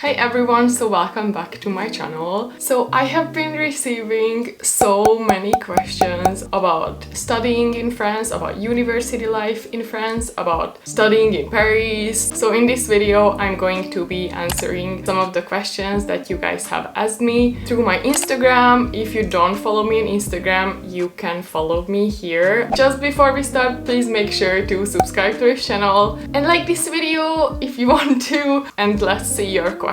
Hi everyone, so welcome back to my channel. So I have been receiving so many questions about studying in France, about university life in France, about studying in Paris. So in this video I'm going to be answering some of the questions that you guys have asked me through my Instagram. If you don't follow me on Instagram, you can follow me here. Just before we start, please make sure to subscribe to this channel and like this video if you want to, and let's see your questions.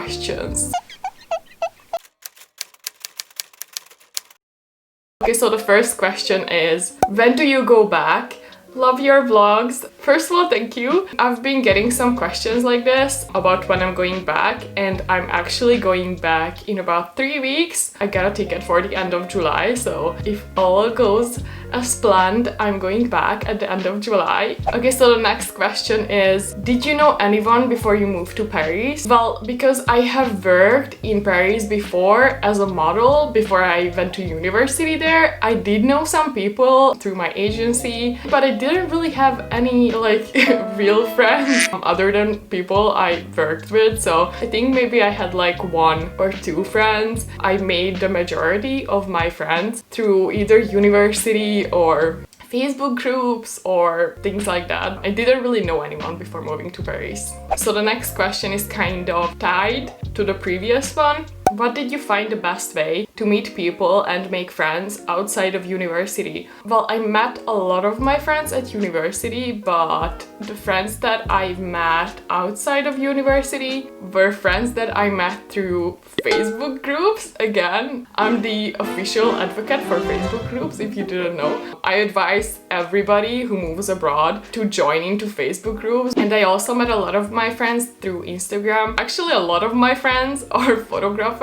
Okay, so the first question is, when do you go back? Love your vlogs. First of all, thank you. I've been getting some questions like this about when I'm going back, and I'm actually going back in about 3 weeks. I got a ticket for the end of July, so if all goes as planned, I'm going back at the end of July. Okay, so the next question is, did you know anyone before you moved to Paris? Well, because I have worked in Paris before as a model before I went to university there, I did know some people through my agency, but I didn't really have any like real friends other than people I worked with. So I think maybe I had like 1 or 2 friends. I made the majority of my friends through either university or Facebook groups or things like that. I didn't really know anyone before moving to Paris. So the next question is kind of tied to the previous one. What did you find the best way to meet people and make friends outside of university? Well, I met a lot of my friends at university, but the friends that I met outside of university were friends that I met through Facebook groups. Again, I'm the official advocate for Facebook groups, if you didn't know. I advise everybody who moves abroad to join into Facebook groups. And I also met a lot of my friends through Instagram. Actually, a lot of my friends are photographers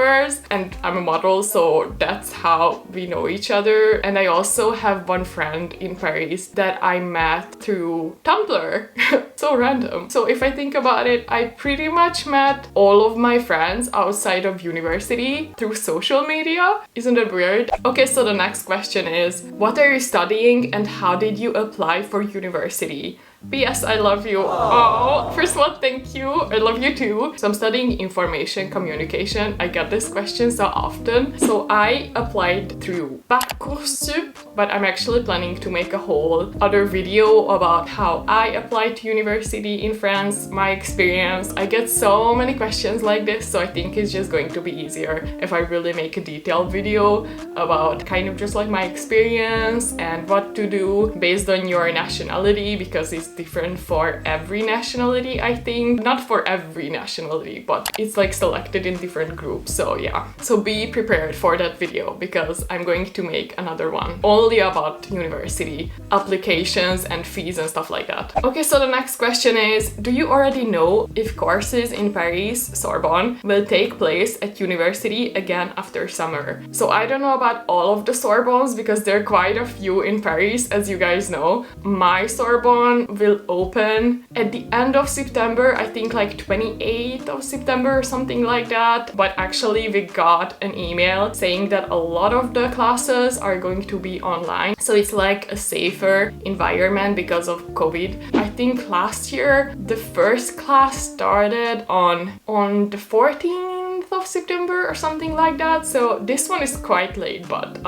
and I'm a model, so that's how we know each other. And I also have one friend in Paris that I met through Tumblr. So random. So if I think about it, I pretty much met all of my friends outside of university through social media. Isn't it weird? Okay, so the next question is, what are you studying and how did you apply for university? P.S. I love you. Oh, first of all, thank you. I love you too. So I'm studying information communication. I get this question so often. So I applied through Parcoursup, but I'm actually planning to make a whole other video about how I applied to university in France, my experience. I get so many questions like this, so I think it's just going to be easier if I really make a detailed video about kind of just like my experience and what to do based on your nationality, because it's different for every nationality, I think. Not for every nationality, but it's like selected in different groups. So yeah, so be prepared for that video because I'm going to make another one only about university applications and fees and stuff like that. Okay, so the next question is, do you already know if courses in Paris, Sorbonne, will take place at university again after summer? So I don't know about all of the Sorbonnes because there are quite a few in Paris, as you guys know. My Sorbonne will open at the end of September, I think like 28th of September or something like that. But actually we got an email saying that a lot of the classes are going to be online. So it's like a safer environment because of COVID. I think last year the first class started on the 14th of September or something like that. So this one is quite late, but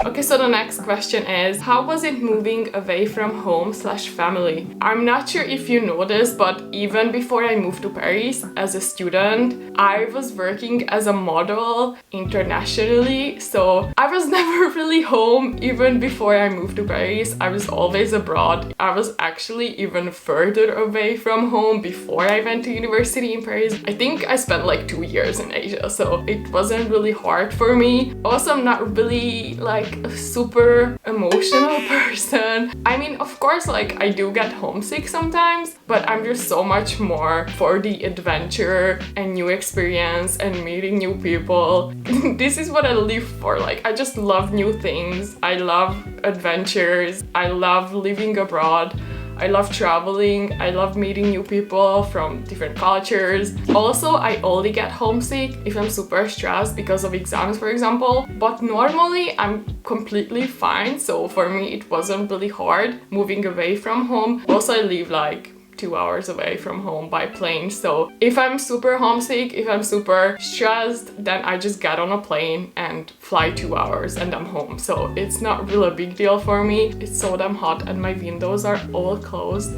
okay, so the next question is, how was it moving away from home/family? I'm not sure if you know this, but even before I moved to Paris as a student, I was working as a model internationally, so I was never really home even before I moved to Paris. I was always abroad. I was actually even further away from home before I went to university in Paris. I think I spent like 2 years in Asia, so it wasn't really hard for me. Also, I'm not really like a super emotional person. I mean, of course, like I do get homesick sometimes, but I'm just so much more for the adventure and new experience and meeting new people. This is what I live for. Like, I just love new things. I love adventures. I love living abroad. I love traveling, I love meeting new people from different cultures. Also, I only get homesick if I'm super stressed because of exams, for example, but normally I'm completely fine, so for me it wasn't really hard moving away from home. Also, I live like 2 hours away from home by plane. So if I'm super homesick, if I'm super stressed, then I just get on a plane and fly 2 hours and I'm home. So it's not really a big deal for me. It's so damn hot and my windows are all closed.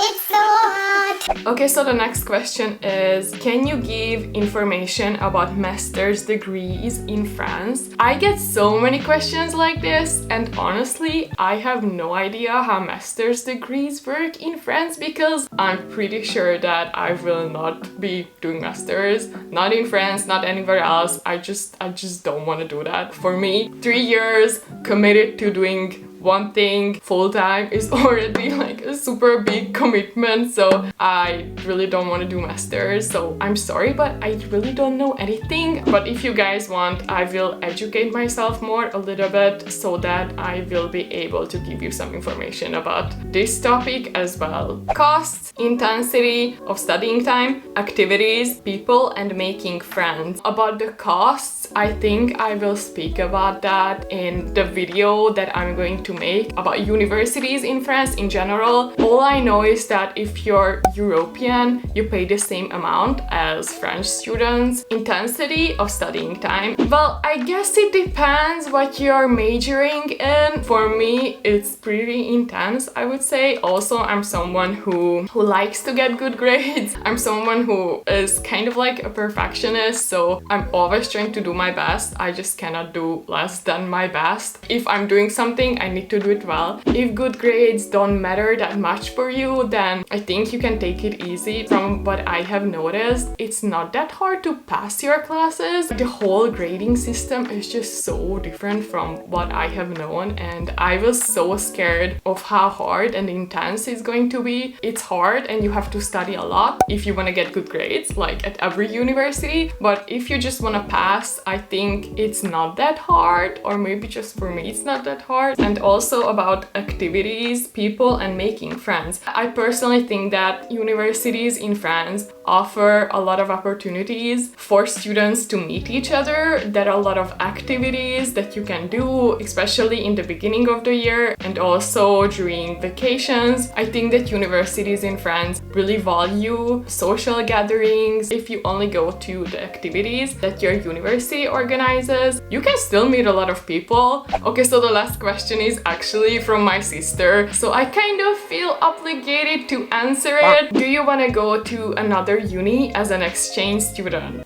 It's so hot! Okay, so the next question is, can you give information about master's degrees in France? I get so many questions like this, and honestly, I have no idea how master's degrees work in France because I'm pretty sure that I will not be doing masters. Not in France, not anywhere else. I just don't want to do that. For me, 3 years committed to doing one thing full time is already like a super big commitment, so I really don't want to do masters. So I'm sorry, but I really don't know anything. But if you guys want, I will educate myself more a little bit so that I will be able to give you some information about this topic as well. Costs, intensity of studying time, activities, people, and making friends. About the costs, I think I will speak about that in the video that I'm going to make about universities in France in general. All I know is that if you're European, you pay the same amount as French students. Intensity of studying time, well, I guess it depends what you're majoring in. For me, it's pretty intense, I would say. Also, I'm someone who likes to get good grades. I'm someone who is kind of like a perfectionist, so I'm always trying to do my best. I just cannot do less than my best. If I'm doing something, I need to do it well. If good grades don't matter that much for you, then I think you can take it easy. From what I have noticed, it's not that hard to pass your classes. The whole grading system is just so different from what I have known, and I was so scared of how hard and intense it's going to be. It's hard and you have to study a lot if you want to get good grades, like at every university. But if you just want to pass, I think it's not that hard, or maybe just for me it's not that hard. And also about activities, people, and making friends. I personally think that universities in France offer a lot of opportunities for students to meet each other. There are a lot of activities that you can do, especially in the beginning of the year and also during vacations. I think that universities in France really value social gatherings. If you only go to the activities that your university organizes, you can still meet a lot of people. Okay, so the last question is actually from my sister, so I kind of feel obligated to answer it. Do you want to go to another uni as an exchange student?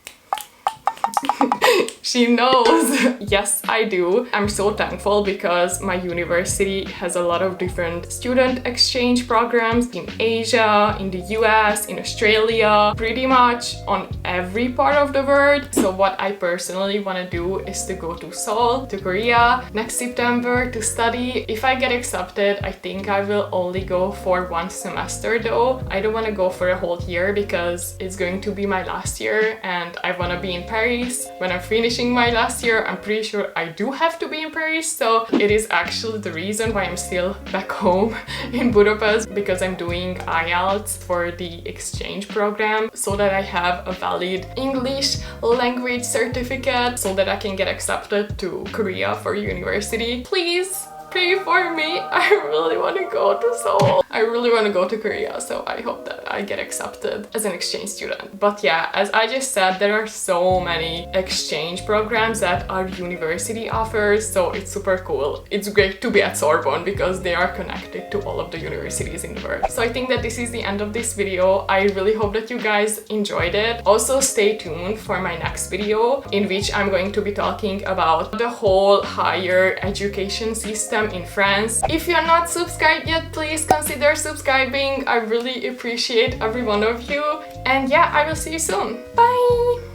She knows. Yes, I do. I'm so thankful because my university has a lot of different student exchange programs in Asia, in the US, in Australia, pretty much on every part of the world. So what I personally want to do is to go to Seoul, to Korea next September to study. If I get accepted, I think I will only go for 1 semester though. I don't want to go for a whole year because it's going to be my last year and I want to be in Paris. When I'm finishing my last year, I'm pretty sure I do have to be in Paris, so it is actually the reason why I'm still back home in Budapest, because I'm doing IELTS for the exchange program so that I have a valid English language certificate so that I can get accepted to Korea for university. Please pray for me. I really want to go to Seoul. I really want to go to Korea, so I hope that I get accepted as an exchange student. But yeah, as I just said, there are so many exchange programs that our university offers, so it's super cool. It's great to be at Sorbonne because they are connected to all of the universities in the world. So I think that this is the end of this video. I really hope that you guys enjoyed it. Also, stay tuned for my next video in which I'm going to be talking about the whole higher education system in France. If you're not subscribed yet, please consider subscribing. I really appreciate every one of you. And yeah, I will see you soon. Bye!